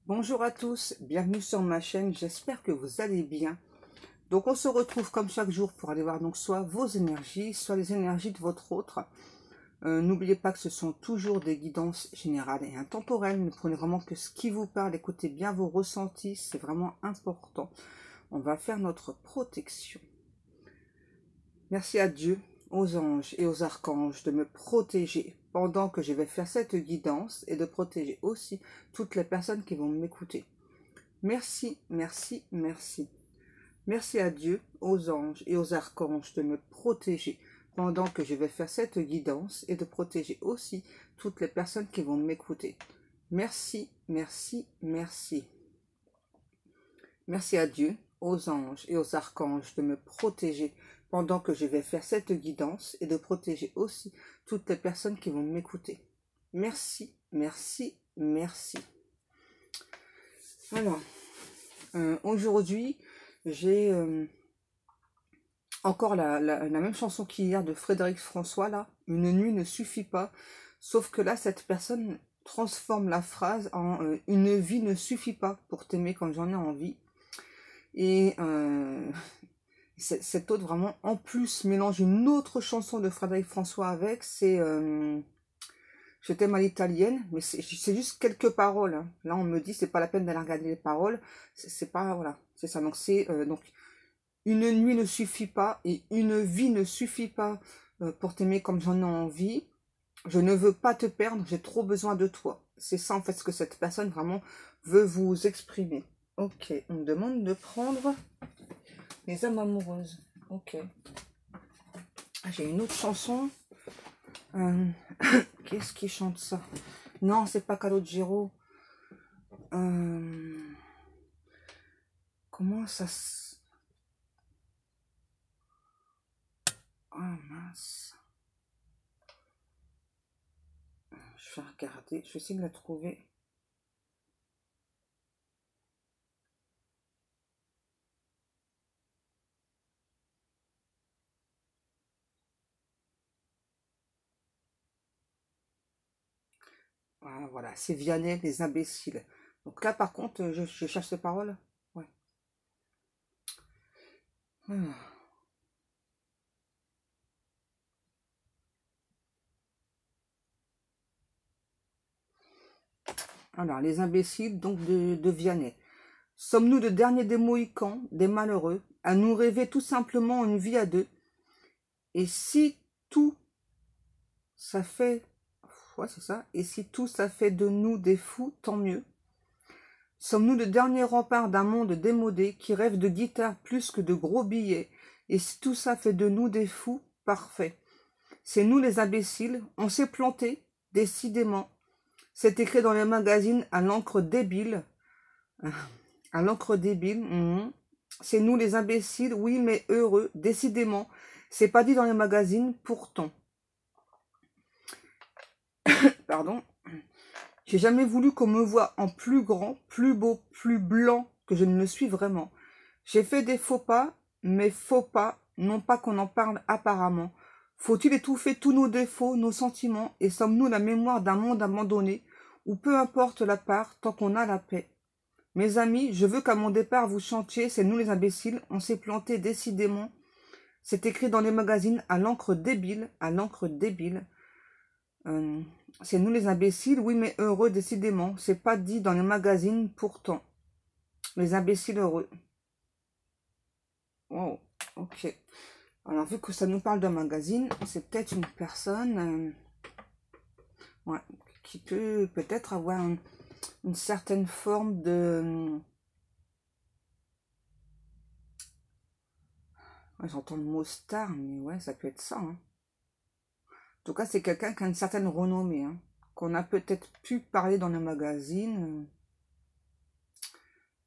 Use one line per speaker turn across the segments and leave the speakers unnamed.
Bonjour à tous, bienvenue sur ma chaîne, j'espère que vous allez bien. Donc on se retrouve comme chaque jour pour aller voir donc soit vos énergies, soit les énergies de votre autre. N'oubliez pas que ce sont toujours des guidances générales et intemporelles, ne prenez vraiment que ce qui vous parle, écoutez bien vos ressentis, c'est vraiment important. On va faire notre protection. Merci à Dieu, aux anges et aux archanges de me protéger pendant que je vais faire cette guidance et de protéger aussi toutes les personnes qui vont m'écouter. Merci, merci, merci. Merci à Dieu, aux anges et aux archanges de me protéger pendant que je vais faire cette guidance et de protéger aussi toutes les personnes qui vont m'écouter. Merci, merci, merci. Merci à Dieu, aux anges et aux archanges de me protéger pendant que je vais faire cette guidance et de protéger aussi toutes les personnes qui vont m'écouter. Merci, merci, merci. Alors, aujourd'hui, j'ai encore la même chanson qu'hier de Frédéric François, là. Une nuit ne suffit pas. Sauf que là, cette personne transforme la phrase en une vie ne suffit pas pour t'aimer quand j'en ai envie. Et cet autre, vraiment, en plus, mélange une autre chanson de Frédéric François avec. C'est Je t'aime à l'italienne, mais c'est juste quelques paroles. Hein. Là, on me dit, c'est pas la peine d'aller regarder les paroles. C'est pas, voilà, c'est ça. Donc, c'est donc une nuit ne suffit pas et une vie ne suffit pas pour t'aimer comme j'en ai envie. Je ne veux pas te perdre, j'ai trop besoin de toi. C'est ça, en fait, ce que cette personne vraiment veut vous exprimer. Ok, on me demande de prendre les âmes amoureuses. Ok. J'ai une autre chanson. Qu'est-ce qui chante ça? Non, c'est pas Calogero. Comment ça se... Ah mince. Je vais regarder, je vais essayer de la trouver. Ah, voilà, c'est Vianney, les imbéciles. Donc là, par contre, je cherche ces paroles. Ouais. Alors, les imbéciles, donc de Vianney. Sommes-nous de derniers des Mohicans, des malheureux, à nous rêver tout simplement une vie à deux? Et si tout, ça fait... Ouais, c'est ça. Et si tout, ça fait de nous des fous, tant mieux. Sommes-nous de derniers remparts d'un monde démodé qui rêve de guitare plus que de gros billets? Et si tout ça fait de nous des fous, parfait. C'est nous les imbéciles, on s'est planté, décidément. C'est écrit dans les magazines à l'encre débile. À l'encre débile. C'est nous les imbéciles, oui, mais heureux, décidément. C'est pas dit dans les magazines, pourtant. Pardon. J'ai jamais voulu qu'on me voie en plus grand, plus beau, plus blanc que je ne le suis vraiment. J'ai fait des faux pas, mais faux pas, non pas qu'on en parle apparemment. Faut-il étouffer tous nos défauts, nos sentiments, et sommes-nous la mémoire d'un monde abandonné, où peu importe la part, tant qu'on a la paix? Mes amis, je veux qu'à mon départ vous chantiez, c'est nous les imbéciles, on s'est planté décidément. C'est écrit dans les magazines à l'encre débile, à l'encre débile. C'est nous les imbéciles, oui mais heureux décidément. C'est pas dit dans les magazines pourtant. Les imbéciles heureux. Wow, ok. Alors vu que ça nous parle d'un magazine, c'est peut-être une personne ouais, qui peut peut-être avoir une certaine forme de... Ouais, j'entends le mot star, mais ouais, ça peut être ça. Hein. En tout cas, c'est quelqu'un qui a une certaine renommée, hein, qu'on a peut-être pu parler dans le magazine.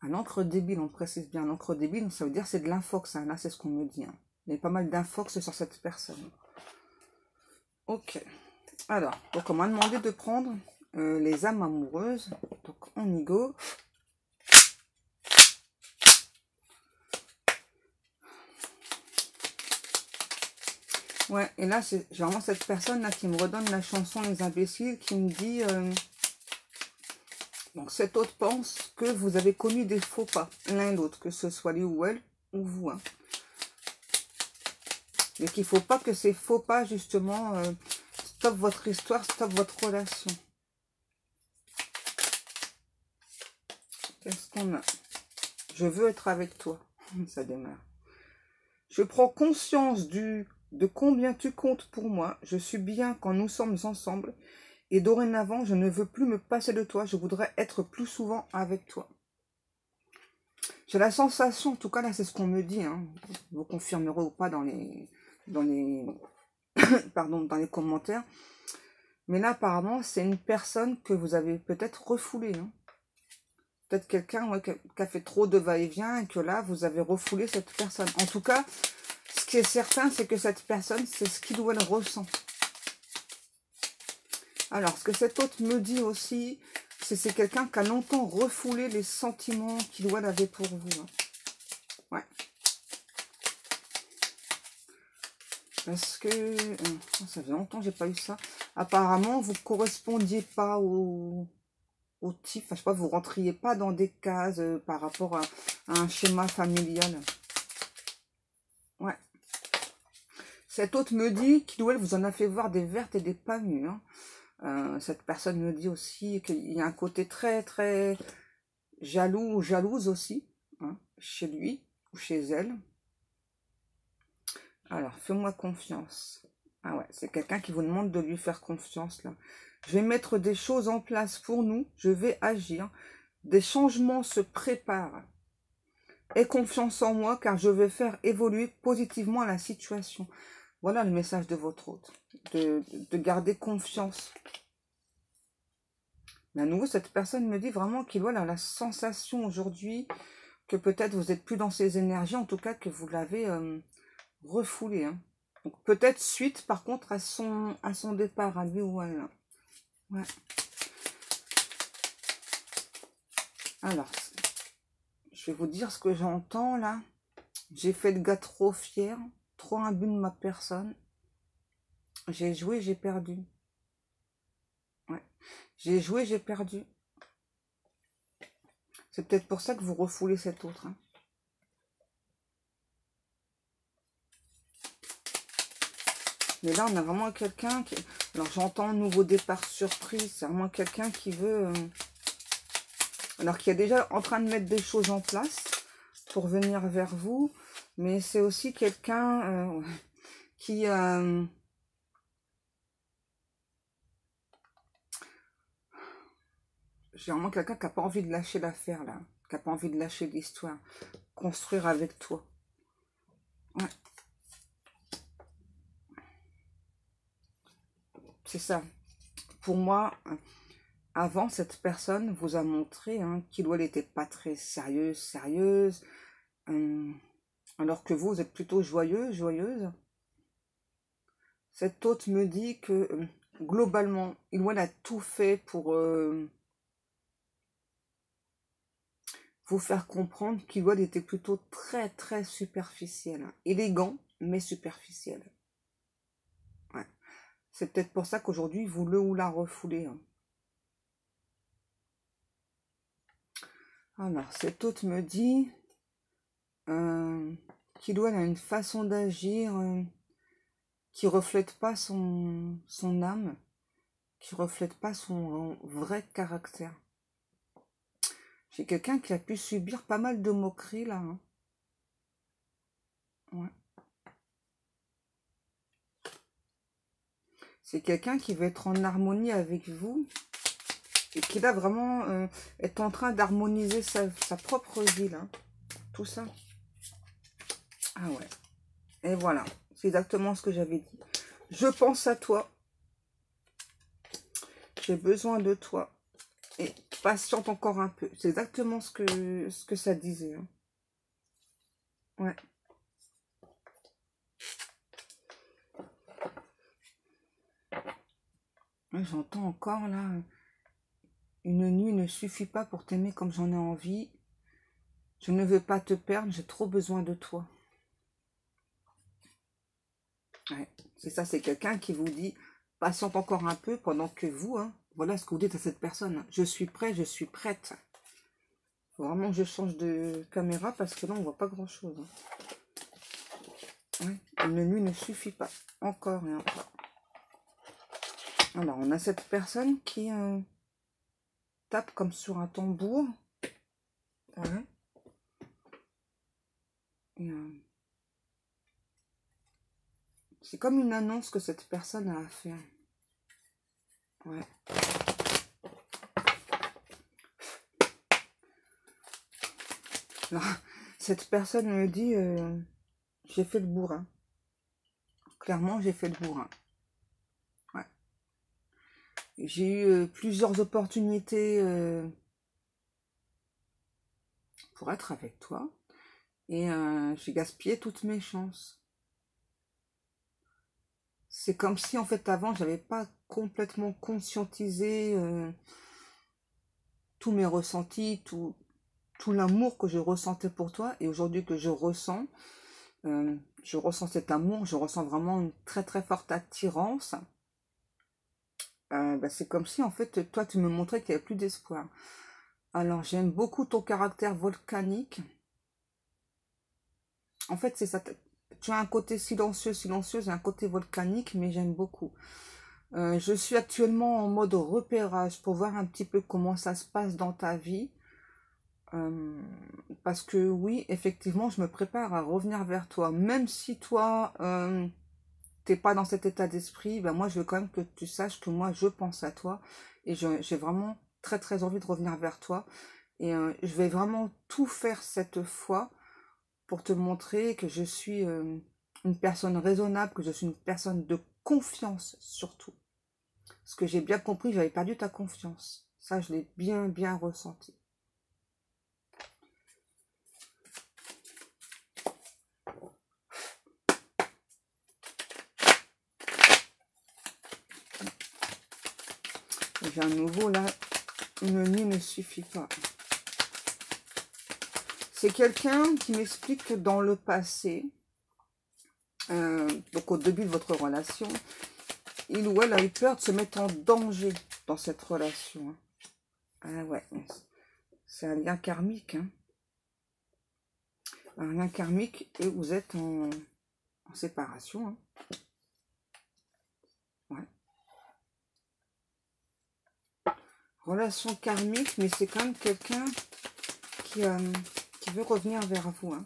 À l'encre débile, on précise bien. L'encre débile, ça veut dire c'est de l'infox. Hein. Là, c'est ce qu'on me dit. Hein. Il y a pas mal d'infox sur cette personne. Ok. Alors, donc on m'a demandé de prendre les âmes amoureuses. Donc, on y go. Ouais, et là, c'est vraiment cette personne-là qui me redonne la chanson Les Imbéciles, qui me dit Donc cet autre pense que vous avez commis des faux pas, l'un et l'autre, que ce soit lui ou elle, ou vous. Hein. Mais qu'il ne faut pas que ces faux pas, justement, stoppent votre histoire, stoppent votre relation. Qu'est-ce qu'on a? Je veux être avec toi. Ça démarre. Je prends conscience de combien tu comptes pour moi. Je suis bien quand nous sommes ensemble. Et dorénavant, je ne veux plus me passer de toi. Je voudrais être plus souvent avec toi. J'ai la sensation, en tout cas là, c'est ce qu'on me dit. Hein. Vous confirmerez ou pas dans les pardon, dans les commentaires. Mais là, apparemment, c'est une personne que vous avez peut-être refoulée. Hein. Peut-être quelqu'un qui a fait trop de va-et-vient et que là, vous avez refoulé cette personne. En tout cas, ce qui est certain, c'est que cette personne, c'est ce qu'il ou elle ressent. Alors, ce que cet autre me dit aussi, c'est quelqu'un qui a longtemps refoulé les sentiments qu'il ou elle avait pour vous. Hein. Ouais. Parce que... ça fait longtemps que j'ai pas eu ça. Apparemment, vous ne correspondiez pas au type. Enfin, je sais pas, vous rentriez pas dans des cases par rapport à un schéma familial. Ouais. Cet autre me dit qu'il ou elle vous en a fait voir des vertes et des pas mûres. Hein. Cette personne me dit aussi qu'il y a un côté très, très jaloux ou jalouse aussi, hein, chez lui ou chez elle. Alors, fais-moi confiance. Ah ouais, c'est quelqu'un qui vous demande de lui faire confiance, là. Je vais mettre des choses en place pour nous. Je vais agir. Des changements se préparent. Aie confiance en moi, car je vais faire évoluer positivement la situation. Voilà le message de votre hôte. De garder confiance. Mais à nouveau, cette personne me dit vraiment qu'il a la sensation aujourd'hui que peut-être vous n'êtes plus dans ces énergies, en tout cas que vous l'avez refoulé. Hein. Donc peut-être suite par contre à son départ, à lui ou à elle. Ouais. Alors, je vais vous dire ce que j'entends là. J'ai fait le gars trop fier, trop imbu de ma personne. J'ai joué, j'ai perdu. Ouais. J'ai joué, j'ai perdu. C'est peut-être pour ça que vous refoulez cet autre. Hein. Mais là, on a vraiment quelqu'un qui... Alors, j'entends un nouveau départ surprise. C'est vraiment quelqu'un qui veut... Alors, qui est déjà en train de mettre des choses en place pour venir vers vous. Mais c'est aussi quelqu'un qui... J'ai vraiment quelqu'un qui n'a pas envie de lâcher l'affaire, là. Qui n'a pas envie de lâcher l'histoire. Construire avec toi. Ouais. C'est ça. Pour moi, avant, cette personne vous a montré hein, qu'il ou elle n'était pas très sérieuse. Alors que vous êtes plutôt joyeuse. Cet autre me dit que, globalement, il ou elle a tout fait pour... vous faire comprendre qu'il ou elle était plutôt très très superficiel. Hein. Élégant, mais superficiel. Ouais. C'est peut-être pour ça qu'aujourd'hui, vous le ou la refoulez. Hein. Alors, cet autre me dit qu'il ou elle a une façon d'agir qui reflète pas son âme, qui reflète pas son vrai caractère. J'ai quelqu'un qui a pu subir pas mal de moqueries là. Hein. Ouais. C'est quelqu'un qui veut être en harmonie avec vous et qui là vraiment est en train d'harmoniser sa propre vie là. Tout ça. Ah ouais. Et voilà. C'est exactement ce que j'avais dit. Je pense à toi. J'ai besoin de toi. Et patiente encore un peu. C'est exactement ce que ça disait. Hein. Ouais. J'entends encore là. Une nuit ne suffit pas pour t'aimer comme j'en ai envie. Je ne veux pas te perdre. J'ai trop besoin de toi. Ouais. C'est ça, c'est quelqu'un qui vous dit patiente encore un peu pendant que vous, hein, Voilà ce que vous dites à cette personne. Je suis prêt, je suis prête. Faut vraiment que je change de caméra parce que là, on voit pas grand-chose. Ouais, une nuit ne suffit pas. Encore et encore. Alors, on a cette personne qui tape comme sur un tambour. Ouais. C'est comme une annonce que cette personne a à faire. Ouais. Alors, cette personne me dit, j'ai fait le bourrin. Clairement, j'ai fait le bourrin. Ouais. J'ai eu plusieurs opportunités pour être avec toi. Et j'ai gaspillé toutes mes chances. C'est comme si, en fait, avant, j'avais pas complètement conscientisé tous mes ressentis, tout l'amour que je ressentais pour toi. Et aujourd'hui que je ressens cet amour, je ressens vraiment une très très forte attirance. C'est comme si, en fait, toi, tu me montrais qu'il n'y avait plus d'espoir. Alors, j'aime beaucoup ton caractère volcanique. En fait, c'est ça. Tu as un côté silencieux et un côté volcanique, mais j'aime beaucoup. Je suis actuellement en mode repérage pour voir un petit peu comment ça se passe dans ta vie. Parce que oui, effectivement, je me prépare à revenir vers toi. Même si toi, t'es pas dans cet état d'esprit, ben moi, je veux quand même que tu saches que moi, je pense à toi. Et j'ai vraiment très très envie de revenir vers toi. Et je vais vraiment tout faire cette fois pour te montrer que je suis une personne raisonnable, que je suis une personne de confiance surtout. Parce que j'ai bien compris, j'avais perdu ta confiance. Ça, je l'ai bien ressenti. J'ai un nouveau là, une nuit ne suffit pas. C'est quelqu'un qui m'explique que dans le passé, donc au début de votre relation, il ou elle a eu peur de se mettre en danger dans cette relation. Ah ouais, c'est un lien karmique. Hein. Un lien karmique et vous êtes en séparation. Hein. Ouais. Relation karmique, mais c'est quand même quelqu'un qui veut revenir vers vous. Hein.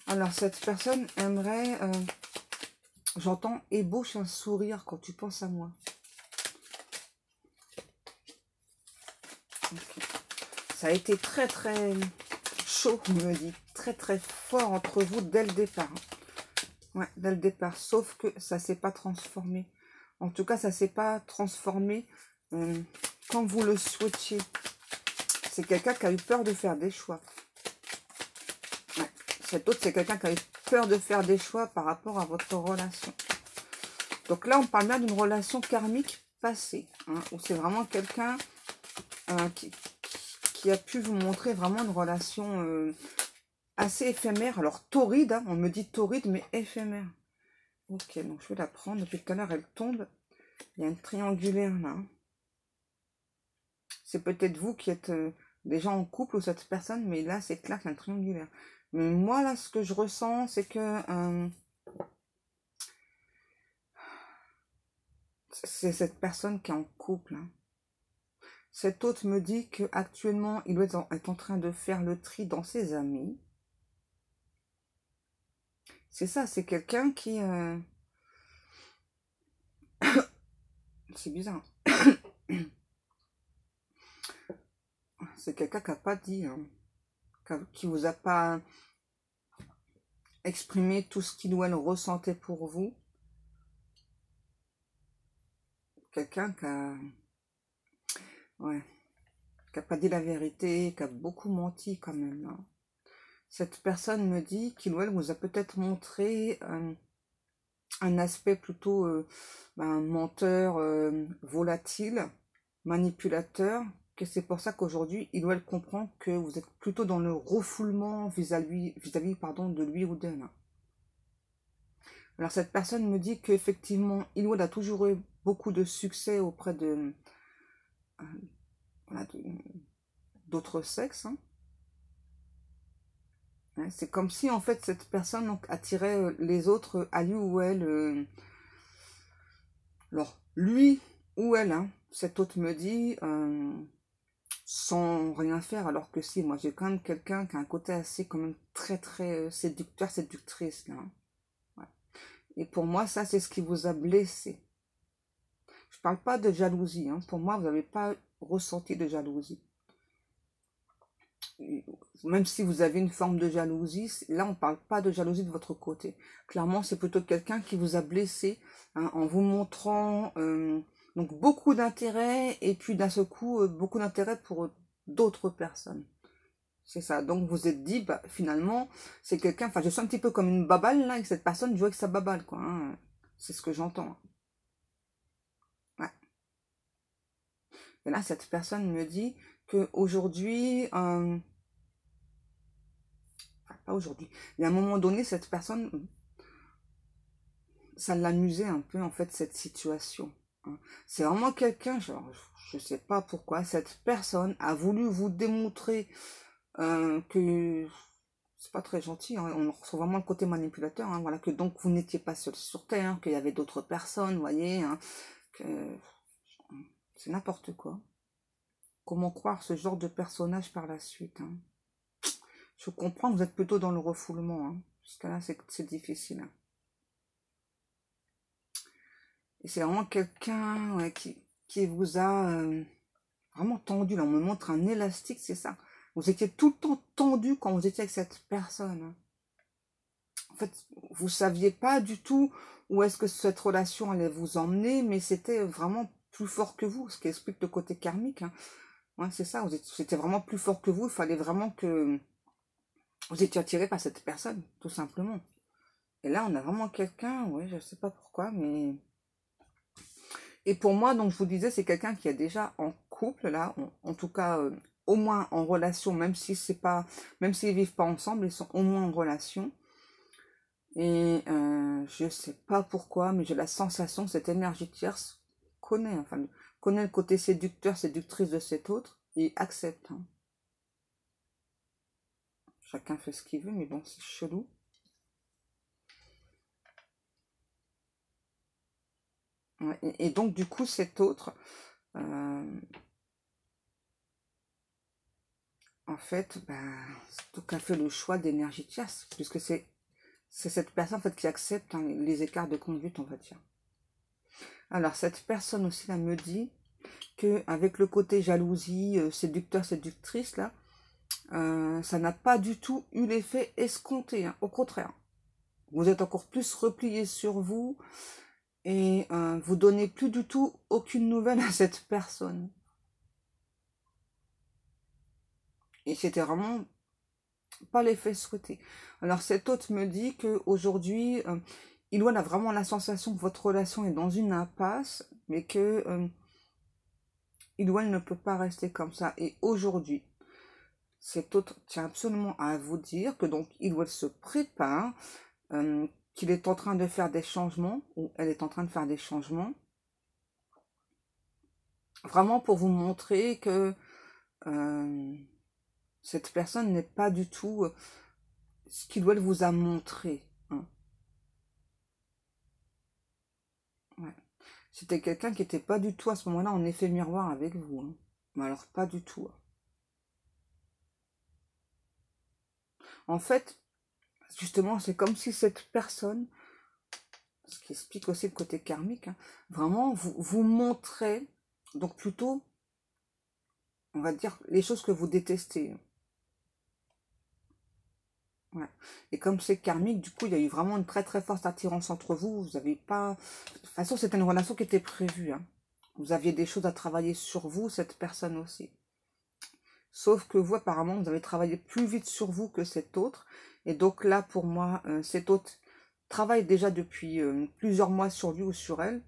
Alors, cette personne aimerait, j'entends, ébauche un sourire quand tu penses à moi. Okay. Ça a été très très chaud, on me dit, très très fort entre vous dès le départ. Ouais, dès le départ, sauf que ça s'est pas transformé. En tout cas, ça s'est pas transformé comme vous le souhaitiez. C'est quelqu'un qui a eu peur de faire des choix. Ouais. Cet autre, c'est quelqu'un qui a eu peur de faire des choix par rapport à votre relation. Donc là, on parle bien d'une relation karmique passée, hein, où c'est vraiment quelqu'un qui a pu vous montrer vraiment une relation assez éphémère. Alors, torride, hein, on me dit torride, mais éphémère. Ok, donc je vais la prendre. Depuis tout à l'heure, elle tombe. Il y a une triangulaire là. C'est peut-être vous qui êtes déjà en couple ou cette personne, mais là, c'est clair qu'il y a un triangulaire. Mais moi, là, ce que je ressens, c'est que c'est cette personne qui est en couple. Hein. Cet autre me dit qu'actuellement, il doit être en train de faire le tri dans ses amis. C'est ça, c'est quelqu'un qui... c'est bizarre. C'est quelqu'un qui n'a pas dit, hein, qui vous a pas exprimé tout ce qu'il ou elle ressentait pour vous. Quelqu'un qui a... Ouais. Qui n'a pas dit la vérité, qui a beaucoup menti quand même. Hein. Cette personne me dit qu'il ou elle vous a peut-être montré un aspect plutôt menteur, volatile, manipulateur, que c'est pour ça qu'aujourd'hui, il ou elle comprend que vous êtes plutôt dans le refoulement vis-à-vis de lui ou d'elle. Alors cette personne me dit qu'effectivement, il ou elle a toujours eu beaucoup de succès auprès de voilà, d'autres sexes. Hein. Ouais, c'est comme si en fait cette personne donc, attirait les autres à lui ou elle. Alors, lui ou elle, hein, cet autre me dit, sans rien faire, alors que si, moi j'ai quand même quelqu'un qui a un côté assez quand même très très séducteur, séductrice. Là, hein. Ouais. Et pour moi, ça c'est ce qui vous a blessé. Je parle pas de jalousie, hein. Pour moi, vous n'avez pas ressenti de jalousie. Même si vous avez une forme de jalousie, là on ne parle pas de jalousie de votre côté. Clairement, c'est plutôt quelqu'un qui vous a blessé hein, en vous montrant donc beaucoup d'intérêt et puis d'un seul coup beaucoup d'intérêt pour d'autres personnes. C'est ça. Donc vous êtes dit, bah, finalement, c'est quelqu'un, enfin je suis un petit peu comme une baballe là, avec cette personne joue avec sa baballe, quoi. Hein. C'est ce que j'entends. Ouais. Et là, cette personne me dit que aujourd'hui, pas aujourd'hui. Il y a un moment donné, cette personne, ça l'amusait un peu, en fait, cette situation. Hein. C'est vraiment quelqu'un, genre, je sais pas pourquoi, cette personne a voulu vous démontrer que c'est pas très gentil, hein, on retrouve vraiment le côté manipulateur, hein, voilà, que donc vous n'étiez pas seul sur Terre, qu'il y avait d'autres personnes, vous voyez, hein, que c'est n'importe quoi. Comment croire ce genre de personnage par la suite, hein. Je comprends que vous êtes plutôt dans le refoulement, hein. Jusqu'à là, c'est difficile. Hein. Et c'est vraiment quelqu'un ouais, qui vous a vraiment tendu. Là, on me montre un élastique, c'est ça. Vous étiez tout le temps tendu quand vous étiez avec cette personne. Hein. En fait, vous saviez pas du tout où est-ce que cette relation allait vous emmener, mais c'était vraiment plus fort que vous, ce qui explique le côté karmique. Hein. Ouais, c'est ça, c'était vraiment plus fort que vous. Il fallait vraiment que vous étiez attiré par cette personne, tout simplement. Et là, on a vraiment quelqu'un, ouais, je sais pas pourquoi, mais... Et pour moi, donc, je vous disais, c'est quelqu'un qui est déjà en couple, là, en tout cas, au moins en relation, même si c'est pas... Même s'ils vivent pas ensemble, ils sont au moins en relation. Et je sais pas pourquoi, mais j'ai la sensation que cette énergie tierce connaît, enfin, connaît le côté séducteur, séductrice de cet autre, et accepte. Hein. Chacun fait ce qu'il veut, mais bon, c'est chelou. Ouais, et donc, du coup, cet autre, en fait, ben, c'est tout à fait le choix d'énergie tierce, puisque c'est cette personne en fait, qui accepte hein, les écarts de conduite, on va dire. Alors, cette personne aussi, là, me dit que avec le côté jalousie, séducteur, séductrice, là, ça n'a pas du tout eu l'effet escompté. Hein. Au contraire, vous êtes encore plus replié sur vous et vous donnez plus du tout aucune nouvelle à cette personne. Et c'était vraiment pas l'effet souhaité. Alors cet autre me dit qu'aujourd'hui, il a vraiment la sensation que votre relation est dans une impasse, mais que il ne peut pas rester comme ça. Et aujourd'hui, cet autre tient absolument à vous dire que donc il se prépare, qu'il est en train de faire des changements, ou elle est en train de faire des changements, vraiment pour vous montrer que cette personne n'est pas du tout ce qu'il vous a montré. Hein. Ouais. C'était quelqu'un qui n'était pas du tout à ce moment-là en effet miroir avec vous. Hein. Mais alors pas du tout. Hein. En fait, justement, c'est comme si cette personne, ce qui explique aussi le côté karmique, hein, vraiment vous montrait, donc plutôt, on va dire, les choses que vous détestez. Ouais. Et comme c'est karmique, du coup, il y a eu vraiment une très très forte attirance entre vous. Vous n'avez pas... De toute façon, c'était une relation qui était prévue. Hein. Vous aviez des choses à travailler sur vous, cette personne aussi. Sauf que vous, apparemment, vous avez travaillé plus vite sur vous que cet autre. Et donc là, pour moi, cet autre travaille déjà depuis plusieurs mois sur lui ou sur elle.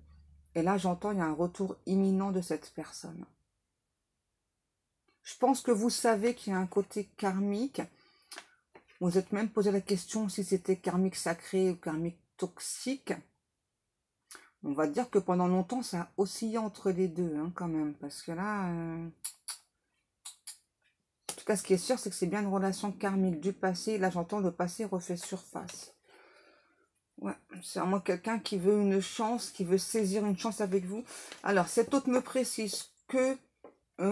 Et là, j'entends, il y a un retour imminent de cette personne. Je pense que vous savez qu'il y a un côté karmique. Vous êtes même posé la question si c'était karmique sacré ou karmique toxique. On va dire que pendant longtemps, ça a oscillé entre les deux, hein, quand même. Parce que là... En tout cas, ce qui est sûr, c'est que c'est bien une relation karmique du passé. Là, j'entends le passé refait surface. Ouais, c'est vraiment quelqu'un qui veut une chance, qui veut saisir une chance avec vous. Alors, cet autre me précise que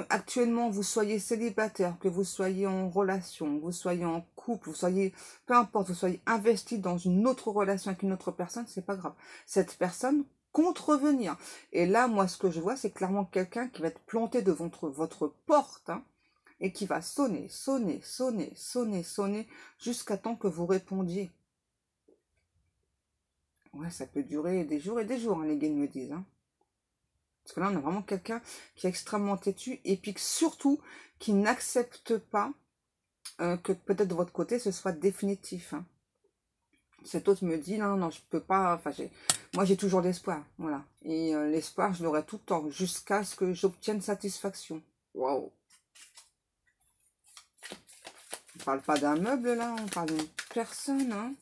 actuellement, vous soyez célibataire, que vous soyez en relation, vous soyez en couple, vous soyez, peu importe, vous soyez investi dans une autre relation avec une autre personne, c'est pas grave. Cette personne compte revenir. Et là, moi, ce que je vois, c'est clairement quelqu'un qui va être planté devant votre porte, hein, et qui va sonner, sonner, sonner, sonner, sonner, jusqu'à temps que vous répondiez. Ouais, ça peut durer des jours et des jours, hein, les gays me disent. Hein. Parce que là, on a vraiment quelqu'un qui est extrêmement têtu et puis surtout qui n'accepte pas que peut-être de votre côté, ce soit définitif. Hein. Cet autre me dit, non, non, je peux pas, enfin, moi j'ai toujours l'espoir, voilà. Et l'espoir, je l'aurai tout le temps, jusqu'à ce que j'obtienne satisfaction. Waouh. On parle pas d'un meuble, là, on parle d'une personne, hein.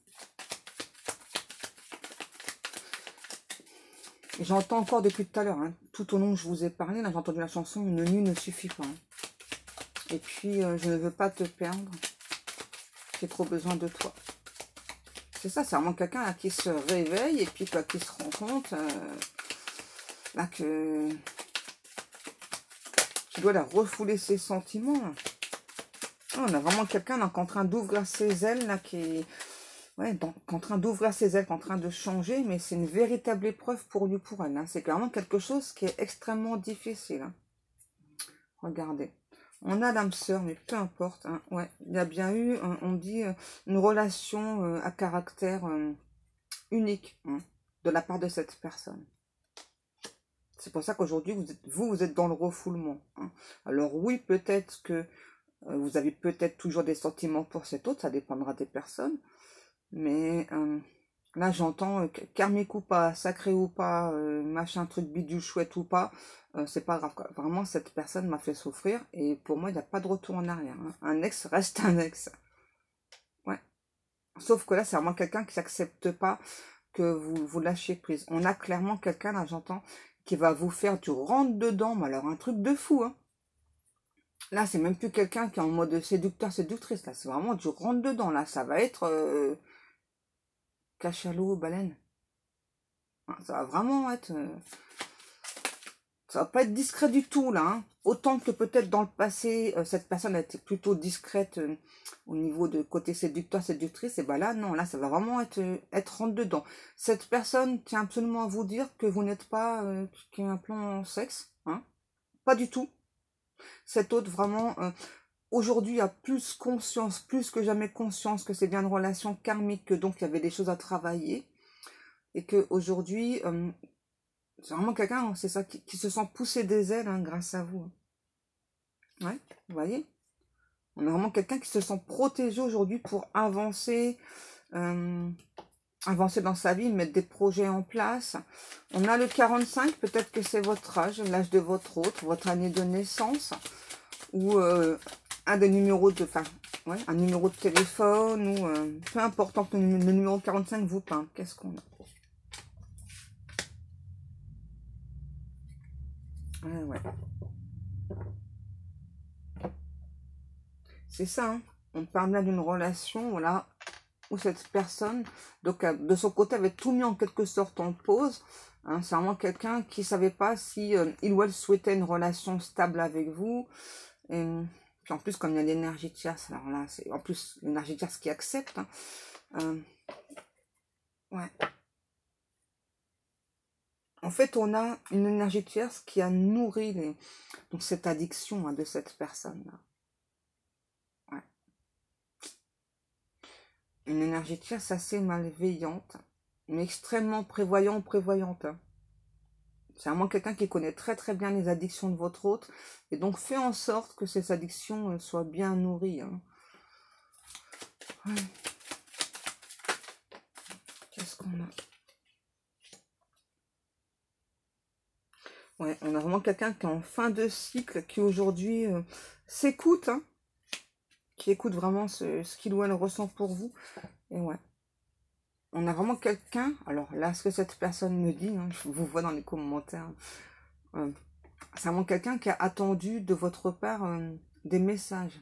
J'entends encore depuis tout à l'heure, hein, tout au long que je vous ai parlé, là j'ai entendu la chanson Une nuit ne suffit pas. Hein. Et puis je ne veux pas te perdre, j'ai trop besoin de toi. C'est ça, c'est vraiment quelqu'un qui se réveille et puis quoi, qui se rend compte là que tu dois la refouler ses sentiments. Là. Ah, on a vraiment quelqu'un qui est en train d'ouvrir ses ailes, là, qui est ouais, en train d'ouvrir ses ailes, en train de changer, mais c'est une véritable épreuve pour lui, pour elle. Hein. C'est clairement quelque chose qui est extrêmement difficile. Hein. Regardez. On a l'âme sœur, mais peu importe. Hein. Ouais, il y a bien eu, on dit, une relation à caractère unique hein, de la part de cette personne. C'est pour ça qu'aujourd'hui, vous êtes dans le refoulement. Hein. Alors oui, peut-être que vous avez peut-être toujours des sentiments pour cet autre, ça dépendra des personnes. Mais là, j'entends karmique ou pas, sacré ou pas, machin, truc bidule chouette ou pas, c'est pas grave. Quoi. Vraiment, cette personne m'a fait souffrir et pour moi, il n'y a pas de retour en arrière. Hein. Un ex reste un ex. Ouais. Sauf que là, c'est vraiment quelqu'un qui n'accepte pas que vous lâchiez prise. On a clairement quelqu'un, là, j'entends, qui va vous faire du rentre-dedans, mais alors un truc de fou. Hein. Là, c'est même plus quelqu'un qui est en mode séducteur, séductrice. Là, c'est vraiment du rentre-dedans. Là, ça va être... cachalot, baleine. Ça va vraiment être... ça va pas être discret du tout, là. Hein. Autant que peut-être dans le passé, cette personne a été plutôt discrète au niveau de côté séducteur, séductrice. Et ben là, non, là, ça va vraiment être rentre dedans. Cette personne tient absolument à vous dire que vous n'êtes pas qui a un plan sexe. Hein. Pas du tout. Cet autre, vraiment... aujourd'hui, a plus conscience, plus que jamais conscience que c'est bien une relation karmique, que donc il y avait des choses à travailler. Et qu'aujourd'hui, c'est vraiment quelqu'un, c'est ça, qui se sent pousser des ailes hein, grâce à vous. Ouais, vous voyez. On a vraiment quelqu'un qui se sent protégé aujourd'hui pour avancer, avancer dans sa vie, mettre des projets en place. On a le 45, peut-être que c'est votre âge, l'âge de votre autre, votre année de naissance, ou un des numéros de... Enfin, ouais, un numéro de téléphone, ou peu important que le numéro 45 vous peint. Qu'est-ce qu'on a? Ouais. C'est ça, hein. On parle là d'une relation, voilà, où cette personne, donc de son côté, avait tout mis en quelque sorte en pause. Hein, c'est vraiment quelqu'un qui savait pas si il ou elle souhaitait une relation stable avec vous. Et puis en plus, comme il y a l'énergie tierce, alors là, c'est en plus l'énergie tierce qui accepte. Hein, ouais. En fait, on a une énergie tierce qui a nourri donc cette addiction hein, de cette personne-là. Ouais. Une énergie tierce assez malveillante, mais extrêmement prévoyante. Hein. C'est vraiment quelqu'un qui connaît très très bien les addictions de votre autre, et donc fait en sorte que ces addictions soient bien nourries. Hein. Ouais. Qu'est-ce qu'on a? Ouais, on a vraiment quelqu'un qui est en fin de cycle, qui aujourd'hui s'écoute, hein, qui écoute vraiment ce qu'il ou elle ressent pour vous. Et ouais. on a vraiment quelqu'un, alors là, ce que cette personne me dit, hein, je vous vois dans les commentaires, c'est vraiment quelqu'un qui a attendu de votre part des messages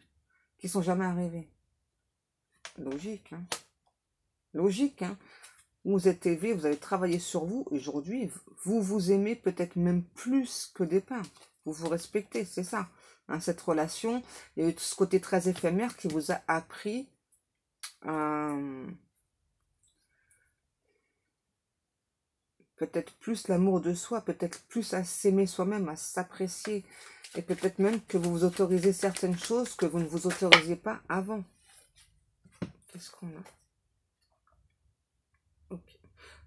qui sont jamais arrivés. Logique, hein. Logique, hein. Vous êtes élevé, vous avez travaillé sur vous, et aujourd'hui, vous vous aimez peut-être même plus que des pains. Vous vous respectez, c'est ça. Hein, cette relation, et ce côté très éphémère qui vous a appris peut-être plus l'amour de soi, peut-être plus à s'aimer soi-même, à s'apprécier, et peut-être même que vous vous autorisez certaines choses que vous ne vous autorisiez pas avant. Qu'est-ce qu'on a? Ok.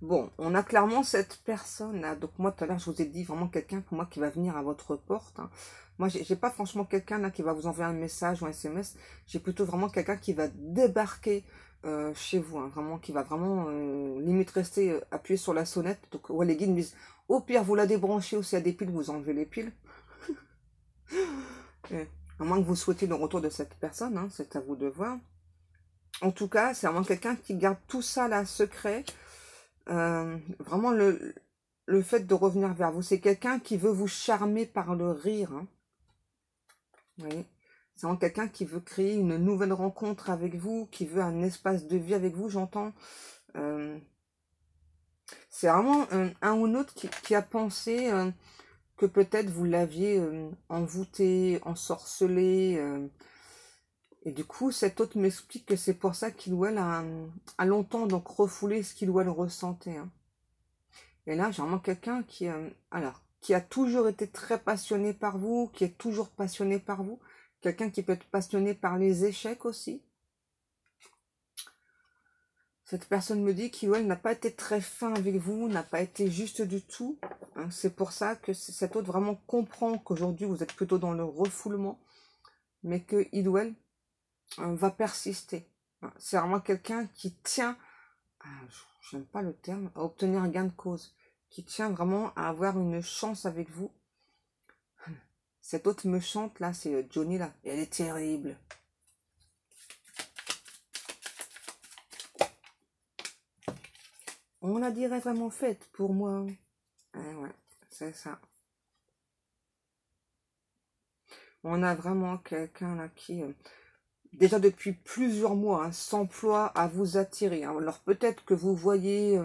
Bon, on a clairement cette personne-là. Donc moi, tout à l'heure, je vous ai dit vraiment quelqu'un pour moi qui va venir à votre porte. Hein. Moi, j'ai pas franchement quelqu'un là qui va vous envoyer un message ou un SMS. J'ai plutôt vraiment quelqu'un qui va débarquer chez vous. Hein, vraiment, qui va vraiment limite rester appuyé sur la sonnette. Donc ouais, les guides me disent, au pire, vous la débranchez ou s'il y a des piles, vous enlevez les piles. À moins que vous souhaitiez le retour de cette personne, hein, c'est à vous de voir. En tout cas, c'est vraiment quelqu'un qui garde tout ça là secret. Vraiment le fait de revenir vers vous. C'est quelqu'un qui veut vous charmer par le rire. Hein. Vous voyez, c'est vraiment quelqu'un qui veut créer une nouvelle rencontre avec vous, qui veut un espace de vie avec vous, j'entends. C'est vraiment un ou l'autre qui a pensé que peut-être vous l'aviez envoûté, ensorcelé. Et du coup, cet autre m'explique que c'est pour ça qu'il ou elle a longtemps donc refoulé ce qu'il ou elle ressentait. Hein. Et là, j'ai vraiment quelqu'un qui a toujours été très passionné par vous, qui est toujours passionné par vous. Quelqu'un qui peut être passionné par les échecs aussi. Cette personne me dit qu'il ou elle n'a pas été très fin avec vous, n'a pas été juste du tout. Hein, c'est pour ça que cet autre vraiment comprend qu'aujourd'hui vous êtes plutôt dans le refoulement, mais qu'il ou elle va persister. Hein, c'est vraiment quelqu'un qui tient, j'aime pas le terme, à obtenir un gain de cause, qui tient vraiment à avoir une chance avec vous. Cette autre me chante là, c'est Johnny là, et elle est terrible. On la dirait vraiment faite pour moi. Ouais, c'est ça. On a vraiment quelqu'un là qui, déjà depuis plusieurs mois, hein, s'emploie à vous attirer. Hein. Alors peut-être que vous voyez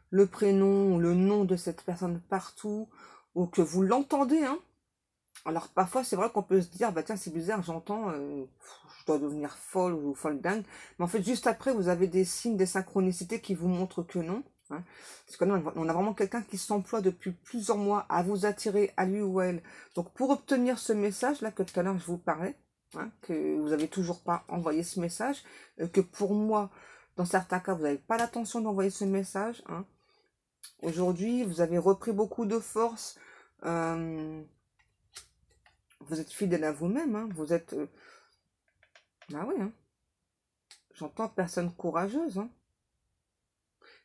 le prénom ou le nom de cette personne partout, ou que vous l'entendez. Hein. Alors parfois c'est vrai qu'on peut se dire, bah tiens c'est bizarre, j'entends, je dois devenir folle ou folle dingue. Mais en fait juste après vous avez des signes, des synchronicités qui vous montrent que non. Hein. Parce que non, on a vraiment quelqu'un qui s'emploie depuis plusieurs mois à vous attirer à lui ou à elle. Donc pour obtenir ce message là que tout à l'heure je vous parlais, hein, que vous n'avez toujours pas envoyé ce message, que pour moi, dans certains cas, vous n'avez pas l'intention d'envoyer ce message. Hein. Aujourd'hui, vous avez repris beaucoup de force. Vous êtes fidèle à vous-même. Hein. Vous êtes... Ah oui, hein. J'entends personne courageuse. Hein.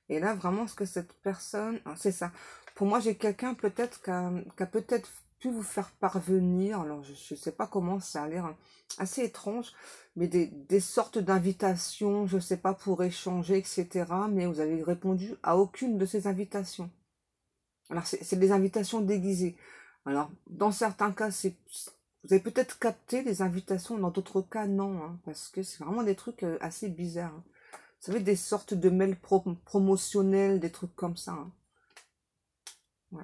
Et là, vraiment, ce que cette personne... Ah, c'est ça. Pour moi, j'ai quelqu'un peut-être qui a peut-être pu vous faire parvenir. Alors, je ne sais pas comment, ça a l'air assez étrange. Mais des sortes d'invitations, je ne sais pas, pour échanger, etc. Mais vous avez répondu à aucune de ces invitations. Alors, c'est des invitations déguisées. Alors, dans certains cas, vous avez peut-être capté les invitations, dans d'autres cas, non. Hein, parce que c'est vraiment des trucs assez bizarres. Hein. Vous savez, des sortes de mails promotionnels, des trucs comme ça. Hein. Ouais.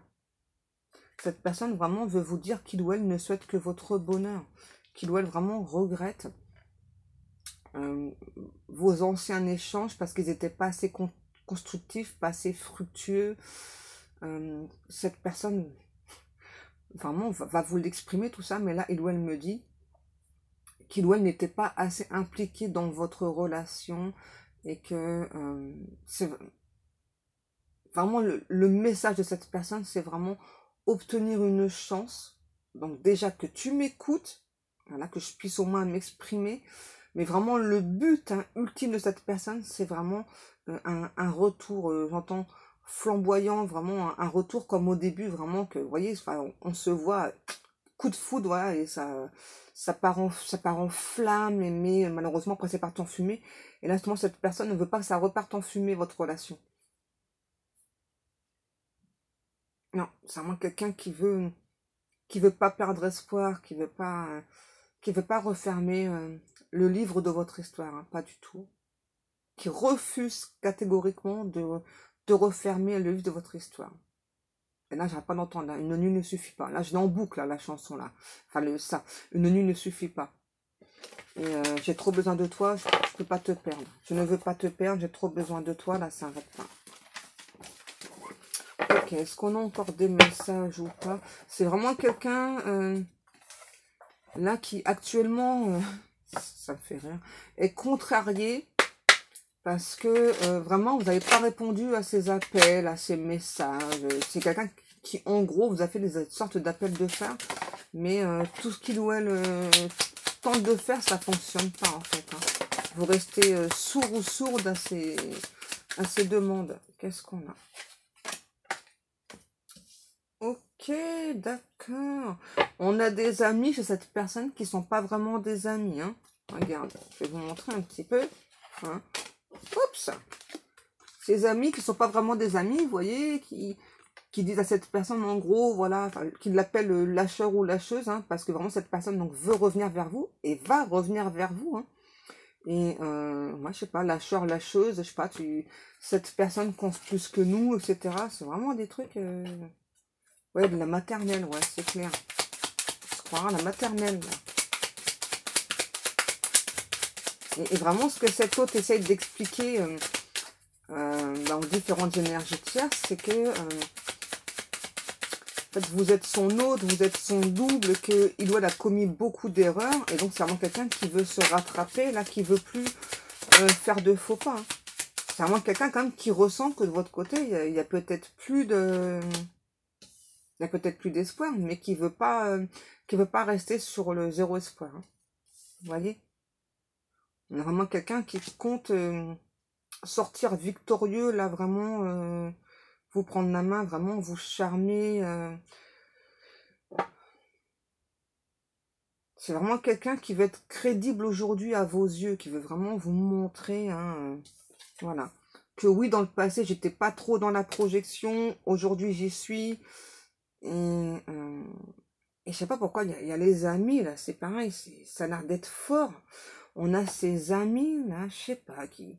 Cette personne vraiment veut vous dire qu'il ou elle ne souhaite que votre bonheur. Qu'il ou elle vraiment regrette vos anciens échanges parce qu'ils n'étaient pas assez constructifs, pas assez fructueux. Cette personne vraiment va vous l'exprimer tout ça, mais là, il ou elle me dit qu'il ou elle n'était pas assez impliqué dans votre relation et que c'est vraiment le message de cette personne, c'est vraiment obtenir une chance. Donc déjà que tu m'écoutes, voilà, que je puisse au moins m'exprimer, mais vraiment le but ultime de cette personne, c'est vraiment un retour, j'entends flamboyant, vraiment un retour comme au début, vraiment que, vous voyez, enfin, on se voit coup de foudre, voilà, et ça part en flamme, mais malheureusement, après, c'est parti en fumée. Et là, justement, cette personne ne veut pas que ça reparte en fumée, votre relation. Non, c'est vraiment quelqu'un qui veut pas perdre espoir, qui veut pas refermer le livre de votre histoire, hein, pas du tout. Qui refuse catégoriquement de refermer le livre de votre histoire. Et là, j'arrête pas d'entendre, une nuit ne suffit pas. Là, je l'ai en boucle, là, la chanson, là. Enfin, ça, une nuit ne suffit pas. Et j'ai trop besoin de toi, je peux pas te perdre. Je ne veux pas te perdre, j'ai trop besoin de toi, là, ça n'arrête pas. Ok, est-ce qu'on a encore des messages ou pas? C'est vraiment quelqu'un, là, qui actuellement, ça me fait rire, est contrarié. Parce que vraiment, vous n'avez pas répondu à ses appels, à ses messages. C'est quelqu'un qui, en gros, vous a fait des sortes d'appels de fer. Mais tout ce qu'il ou elle tente de faire, ça ne fonctionne pas, en fait. Hein. Vous restez sourd ou sourde à ces demandes. Qu'est-ce qu'on a? Ok, d'accord. On a des amis chez cette personne qui ne sont pas vraiment des amis. Hein. Regarde, je vais vous montrer un petit peu. Hein. Oups! Ces amis qui ne sont pas vraiment des amis, vous voyez, qui disent à cette personne, en gros, voilà, qui l'appellent lâcheur ou lâcheuse, hein, parce que vraiment cette personne donc veut revenir vers vous, et va revenir vers vous, hein. Et moi, je sais pas, lâcheur, lâcheuse, je sais pas, cette personne pense plus que nous, etc. C'est vraiment des trucs, ouais, de la maternelle, ouais, c'est clair. On se croira à la maternelle, là. Et vraiment, ce que cet autre essaye d'expliquer dans différentes énergies tierces, c'est que en fait, vous êtes son autre, vous êtes son double, qu'il a commis beaucoup d'erreurs, et donc c'est vraiment quelqu'un qui veut se rattraper, là, qui veut plus faire de faux pas. Hein. C'est vraiment quelqu'un quand même qui ressent que de votre côté, il y a peut-être plus de... Il y a peut-être plus d'espoir, mais qui veut pas rester sur le zéro espoir. Hein. Vous voyez? On a vraiment quelqu'un qui compte sortir victorieux, là, vraiment, vous prendre la main, vraiment, vous charmer. C'est vraiment quelqu'un qui veut être crédible aujourd'hui à vos yeux, qui veut vraiment vous montrer, hein, voilà. Que oui, dans le passé, j'étais pas trop dans la projection, aujourd'hui, j'y suis. Et je sais pas pourquoi, il y a les amis, là, c'est pareil, ça a l'air d'être fort. On a ces amis, là, je sais pas, qui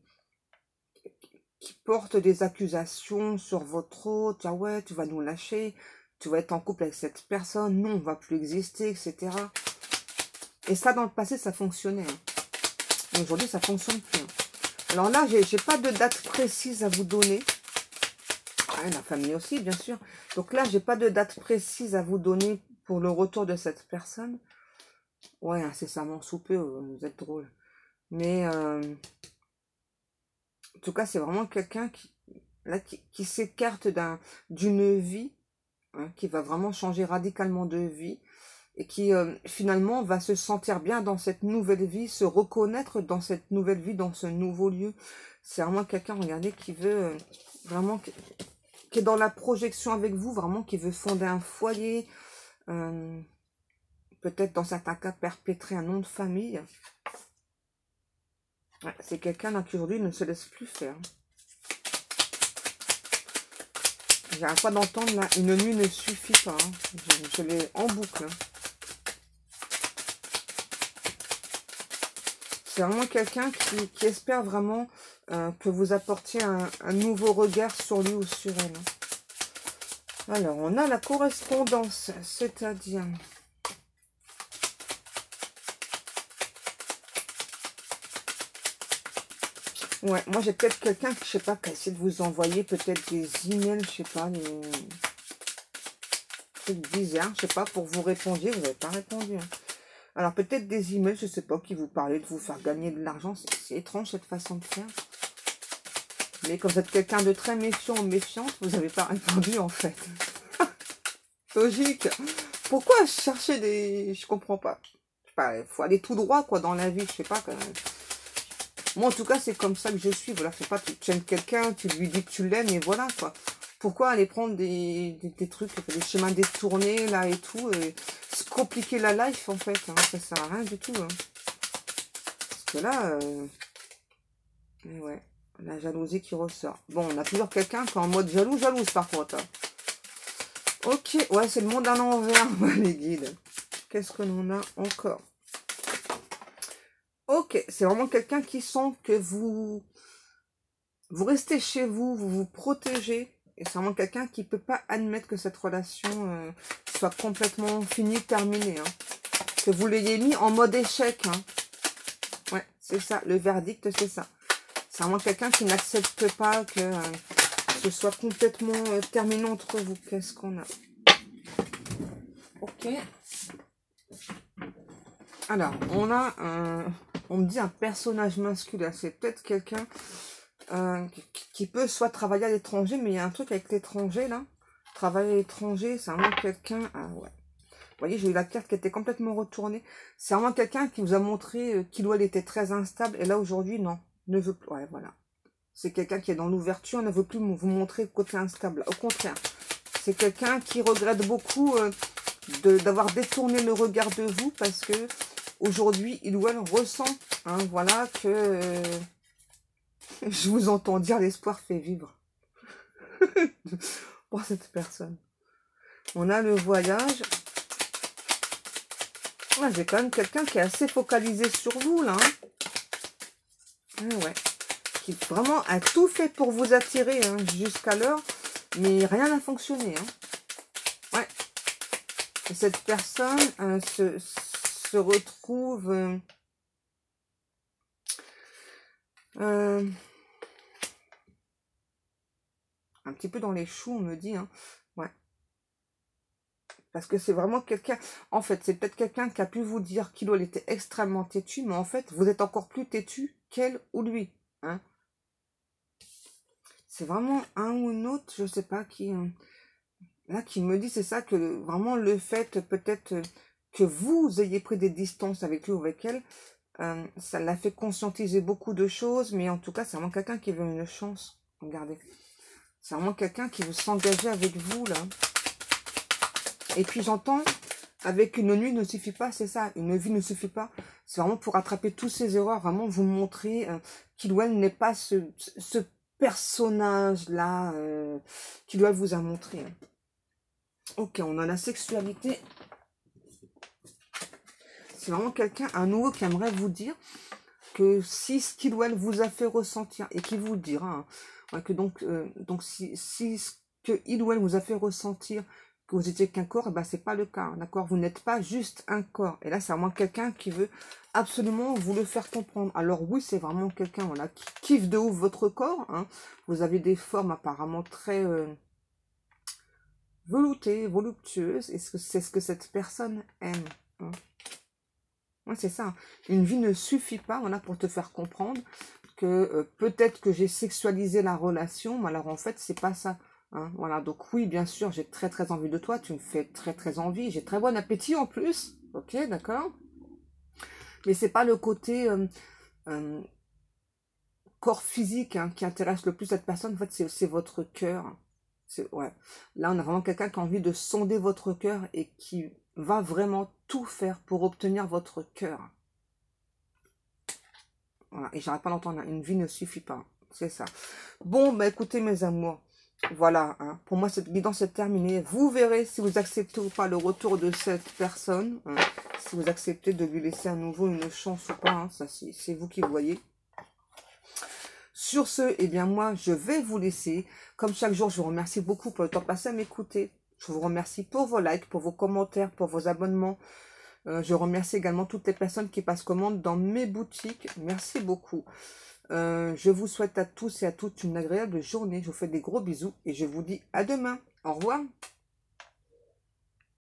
portent des accusations sur votre autre. Ah ouais, tu vas nous lâcher, tu vas être en couple avec cette personne, non, on va plus exister, etc. Et ça, dans le passé, ça fonctionnait. Hein. Aujourd'hui, ça fonctionne plus. Hein. Alors là, j'ai pas de date précise à vous donner. Ah, la famille aussi, bien sûr. Donc là, j'ai pas de date précise à vous donner pour le retour de cette personne. Ouais, incessamment sous peu, vous êtes drôle. Mais en tout cas, c'est vraiment quelqu'un qui s'écarte d'une vie, hein, qui va vraiment changer radicalement de vie, et qui finalement va se sentir bien dans cette nouvelle vie, se reconnaître dans cette nouvelle vie, dans ce nouveau lieu. C'est vraiment quelqu'un, regardez, qui veut vraiment, qui est dans la projection avec vous, vraiment, qui veut fonder un foyer, peut-être dans certains cas perpétrer un nom de famille. Ouais, c'est quelqu'un là qui aujourd'hui ne se laisse plus faire. J'arrête pas d'entendre là, une nuit ne suffit pas. Hein. Je l'ai en boucle. Hein. C'est vraiment quelqu'un qui espère vraiment que vous apportiez un nouveau regard sur lui ou sur elle. Hein. Alors, on a la correspondance, c'est-à-dire... Ouais, moi j'ai peut-être quelqu'un qui, je sais pas, qui essaie de vous envoyer peut-être des emails, je sais pas, des trucs bizarres, je sais pas, pour vous répondre, vous n'avez pas répondu. Hein. Alors peut-être des emails, je sais pas, qui vous parlaient de vous faire gagner de l'argent, c'est étrange cette façon de faire. Mais comme vous êtes quelqu'un de très méfiant ou méfiante, vous n'avez pas répondu en fait. Logique. Pourquoi chercher des... Je comprends pas. Je sais pas, il faut aller tout droit quoi dans la vie, je sais pas quand même. Moi, en tout cas, c'est comme ça que je suis. Voilà, c'est pas tu aimes quelqu'un, tu lui dis que tu l'aimes et voilà, quoi. Pourquoi aller prendre des trucs, des chemins détournés, là, et tout. Et compliquer la life, en fait. Hein. Ça sert à rien du tout. Hein. Parce que là, ouais, la jalousie qui ressort. Bon, on a toujours quelqu'un qui est en mode jalouse, par contre. Hein. Ok, ouais, c'est le monde à l'envers, les guides. Qu'est-ce que l'on a encore? Ok, c'est vraiment quelqu'un qui sent que vous restez chez vous, vous vous protégez. Et c'est vraiment quelqu'un qui ne peut pas admettre que cette relation soit complètement finie, terminée. Hein. Que vous l'ayez mis en mode échec. Hein. Ouais, c'est ça, le verdict, c'est ça. C'est vraiment quelqu'un qui n'accepte pas que ce soit complètement terminé entre vous. Qu'est-ce qu'on a? Ok. Alors, on a on me dit un personnage masculin. C'est peut-être quelqu'un qui peut soit travailler à l'étranger, mais il y a un truc avec l'étranger, là. Travailler à l'étranger, c'est vraiment quelqu'un... Ah ouais. Vous voyez, j'ai eu la carte qui était complètement retournée. C'est vraiment quelqu'un qui vous a montré qu'il ou elle était très instable. Et là, aujourd'hui, non. Ne veut plus... Ouais, voilà. C'est quelqu'un qui est dans l'ouverture, ne veut plus vous montrer le côté instable. Au contraire, c'est quelqu'un qui regrette beaucoup d'avoir détourné le regard de vous parce que aujourd'hui, il ou elle ressent, hein, voilà, que je vous entends dire l'espoir fait vivre pour cette personne. On a le voyage. Ouais, j'ai quand même quelqu'un qui est assez focalisé sur vous, là. Hein. Ouais. Qui vraiment a tout fait pour vous attirer hein, jusqu'à l'heure, mais rien n'a fonctionné. Hein. Ouais. Et cette personne se retrouve un petit peu dans les choux, on me dit. Hein. Ouais. Parce que c'est vraiment quelqu'un... En fait, c'est peut-être quelqu'un qui a pu vous dire qu'il était extrêmement têtu, mais en fait, vous êtes encore plus têtu qu'elle ou lui. Hein. C'est vraiment un ou une autre, je sais pas qui... Là, qui me dit, c'est ça, que vraiment le fait peut-être que vous ayez pris des distances avec lui ou avec elle, ça l'a fait conscientiser beaucoup de choses, mais en tout cas, c'est vraiment quelqu'un qui veut une chance. Regardez. C'est vraiment quelqu'un qui veut s'engager avec vous, là. Et puis, j'entends, avec une nuit ne suffit pas, c'est ça. Une vie ne suffit pas. C'est vraiment pour rattraper toutes ces erreurs, vraiment vous montrer qu'il ou elle n'est pas ce personnage-là qu'il ou elle vous a montré. Ok, on a la sexualité. C'est vraiment quelqu'un, un nouveau qui aimerait vous dire que si ce qu'il ou elle vous a fait ressentir, et qui vous dira, hein, que donc si ce que il ou elle vous a fait ressentir, que vous étiez qu'un corps, ben c'est pas le cas, d'accord? Vous n'êtes pas juste un corps. Et là, c'est vraiment quelqu'un qui veut absolument vous le faire comprendre. Alors oui, c'est vraiment quelqu'un voilà, qui kiffe de ouf votre corps. Hein. Vous avez des formes apparemment très... veloutée, voluptueuse, et c'est ce que cette personne aime. Hein. Ouais, c'est ça. Une vie ne suffit pas, voilà, pour te faire comprendre que peut-être que j'ai sexualisé la relation, mais alors en fait, c'est pas ça. Hein. Voilà, donc oui, bien sûr, j'ai très très envie de toi, tu me fais très très envie, j'ai très bon appétit en plus, ok, d'accord. Mais c'est pas le côté corps physique hein, qui intéresse le plus cette personne, en fait, c'est votre cœur. Ouais. Là, on a vraiment quelqu'un qui a envie de sonder votre cœur et qui va vraiment tout faire pour obtenir votre cœur. Voilà. Et j'arrête pas d'entendre, une vie ne suffit pas. C'est ça. Bon, bah écoutez mes amours, voilà. Hein. Pour moi, cette guidance est terminée. Vous verrez si vous acceptez ou pas le retour de cette personne. Hein. Si vous acceptez de lui laisser à nouveau une chance ou pas. Hein. Ça, c'est vous qui voyez. Sur ce, eh bien moi, je vais vous laisser. Comme chaque jour, je vous remercie beaucoup pour le temps passé à m'écouter. Je vous remercie pour vos likes, pour vos commentaires, pour vos abonnements. Je remercie également toutes les personnes qui passent commande dans mes boutiques. Merci beaucoup. Je vous souhaite à tous et à toutes une agréable journée. Je vous fais des gros bisous et je vous dis à demain. Au revoir.